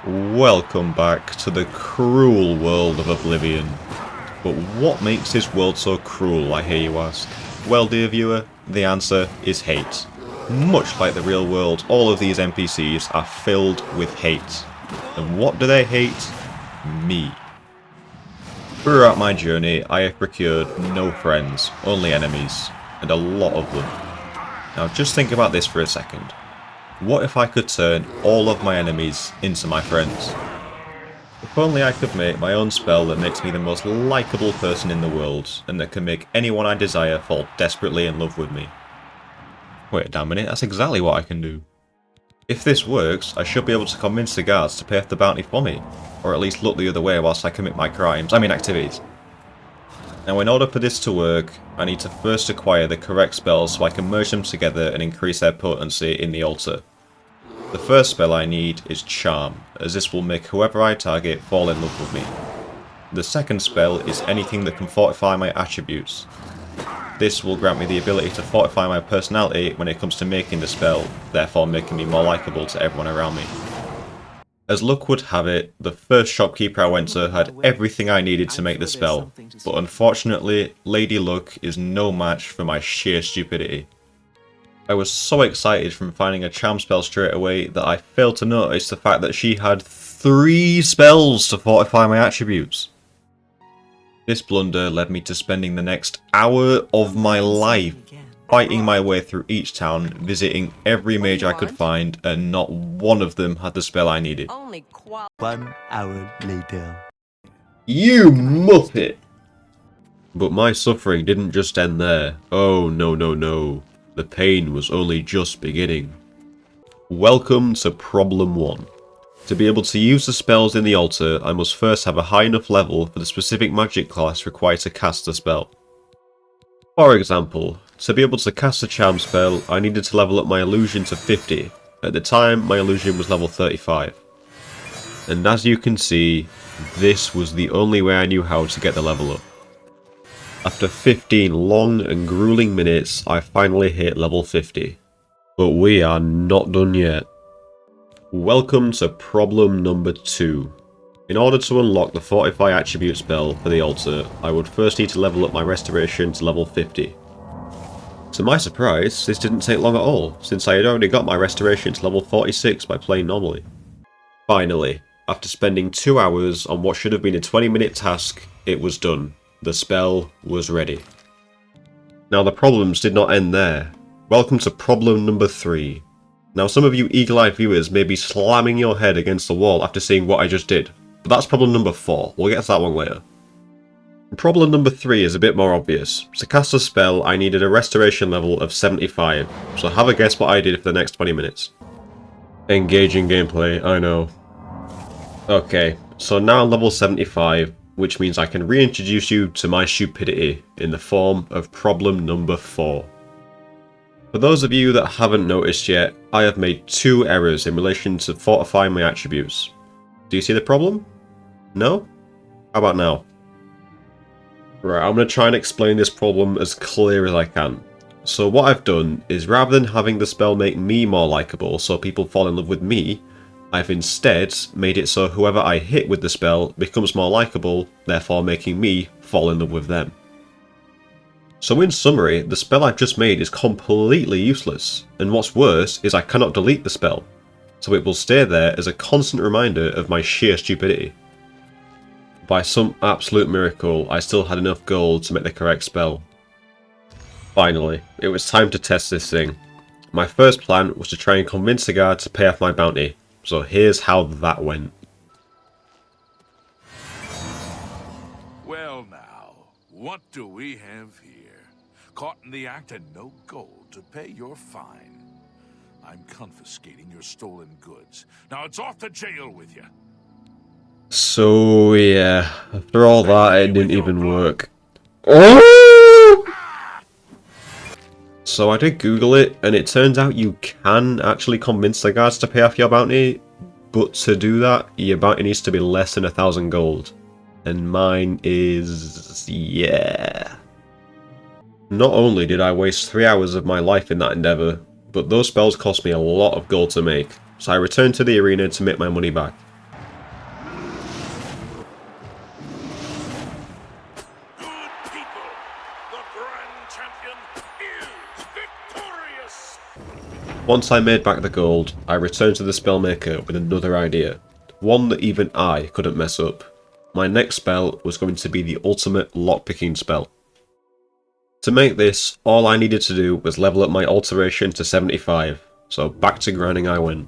Welcome back to the cruel world of Oblivion. But what makes this world so cruel, I hear you ask? Well, dear viewer, the answer is hate. Much like the real world, all of these NPCs are filled with hate. And what do they hate? Me. Throughout my journey, I have procured no friends, only enemies, and a lot of them. Now just think about this for a second. What if I could turn all of my enemies into my friends? If only I could make my own spell that makes me the most likeable person in the world, and that can make anyone I desire fall desperately in love with me. Wait a minute, that's exactly what I can do. If this works, I should be able to convince the guards to pay off the bounty for me, or at least look the other way whilst I commit my activities. Now in order for this to work, I need to first acquire the correct spells so I can merge them together and increase their potency in the altar. The first spell I need is Charm, as this will make whoever I target fall in love with me. The second spell is anything that can fortify my attributes. This will grant me the ability to fortify my personality when it comes to making the spell, therefore making me more likeable to everyone around me. As luck would have it, the first shopkeeper I went to had everything I needed to make the spell, but unfortunately, Lady Luck is no match for my sheer stupidity. I was so excited from finding a charm spell straight away that I failed to notice the fact that she had 3 spells to fortify my attributes. This blunder led me to spending the next hour of my life fighting my way through each town, visiting every mage I could find, and not one of them had the spell I needed. 1 hour later. You muppet! But my suffering didn't just end there. Oh no. The pain was only just beginning. Welcome to Problem 1. To be able to use the spells in the altar, I must first have a high enough level for the specific magic class required to cast the spell. For example, to be able to cast a charm spell, I needed to level up my illusion to 50. At the time, my illusion was level 35. And as you can see, this was the only way I knew how to get the level up. After 15 long and grueling minutes, I finally hit level 50. But we are not done yet. Welcome to problem number 2. In order to unlock the Fortify attribute spell for the altar, I would first need to level up my restoration to level 50. To my surprise, this didn't take long at all, since I had already got my restoration to level 46 by playing normally. Finally, after spending 2 hours on what should have been a 20-minute task, it was done. The spell was ready. Now the problems did not end there. Welcome to problem number 3. Now some of you eagle-eyed viewers may be slamming your head against the wall after seeing what I just did, but that's problem number 4, we'll get to that one later. Problem number 3 is a bit more obvious. To cast a spell I needed a restoration level of 75, so have a guess what I did for the next 20 minutes. Engaging gameplay, I know. Okay, so now I'm level 75, which means I can reintroduce you to my stupidity in the form of problem number 4. For those of you that haven't noticed yet, I have made 2 errors in relation to fortifying my attributes. Do you see the problem? No? How about now? Right, I'm going to try and explain this problem as clear as I can. So what I've done is, rather than having the spell make me more likeable so people fall in love with me, I've instead made it so whoever I hit with the spell becomes more likeable, therefore making me fall in love with them. So in summary, the spell I've just made is completely useless, and what's worse is I cannot delete the spell, so it will stay there as a constant reminder of my sheer stupidity. By some absolute miracle, I still had enough gold to make the correct spell. Finally, it was time to test this thing. My first plan was to try and convince the guard to pay off my bounty. So here's how that went. Well now, what do we have here? Caught in the act and no gold to pay your fine. I'm confiscating your stolen goods. Now it's off to jail with you. So yeah, after all that it didn't even work. So I did Google it, and it turns out you can actually convince the guards to pay off your bounty, but to do that, your bounty needs to be less than 1,000 gold. And mine is... yeah. Not only did I waste 3 hours of my life in that endeavour, but those spells cost me a lot of gold to make, so I returned to the arena to make my money back. Once I made back the gold, I returned to the spellmaker with another idea. One that even I couldn't mess up. My next spell was going to be the ultimate lockpicking spell. To make this, all I needed to do was level up my alteration to 75, so back to grinding I went.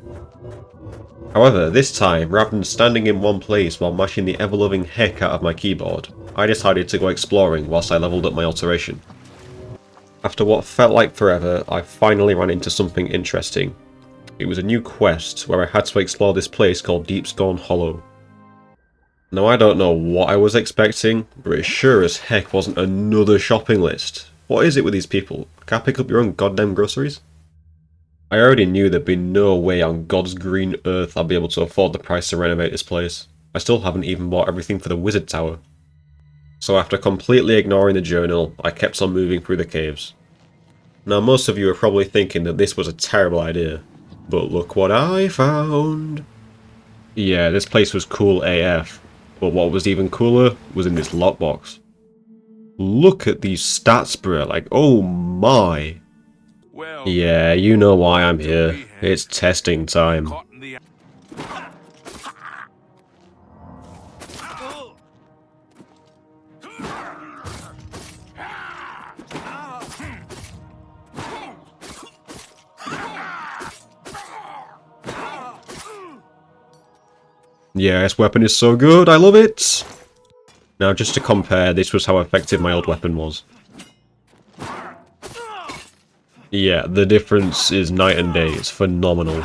However, this time, rather than standing in one place while mashing the ever-loving heck out of my keyboard, I decided to go exploring whilst I leveled up my alteration. After what felt like forever, I finally ran into something interesting. It was a new quest where I had to explore this place called Deepscorn Hollow. Now I don't know what I was expecting, but it sure as heck wasn't another shopping list. What is it with these people? Can't pick up your own goddamn groceries? I already knew there'd be no way on God's green earth I'd be able to afford the price to renovate this place. I still haven't even bought everything for the wizard tower. So after completely ignoring the journal, I kept on moving through the caves. Now most of you are probably thinking that this was a terrible idea, but look what I found! Yeah, this place was cool AF, but what was even cooler was in this lockbox. Look at these stats, bruh, like oh my! Well, Yeah, you know why I'm here. It's testing time. caught in the Yeah, this weapon is so good, I love it! Now just to compare, this was how effective my old weapon was. Yeah, the difference is night and day, it's phenomenal.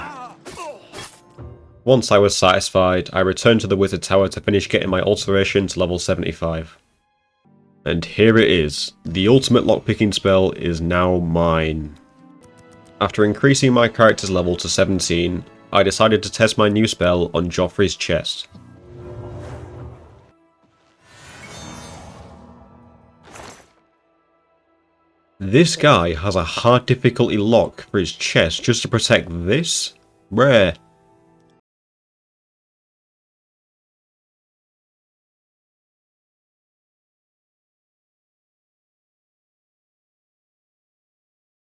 Once I was satisfied, I returned to the wizard tower to finish getting my alteration to level 75. And here it is, the ultimate lockpicking spell is now mine. After increasing my character's level to 17, I decided to test my new spell on Joffrey's chest. This guy has a hard difficulty lock for his chest just to protect this? Rare.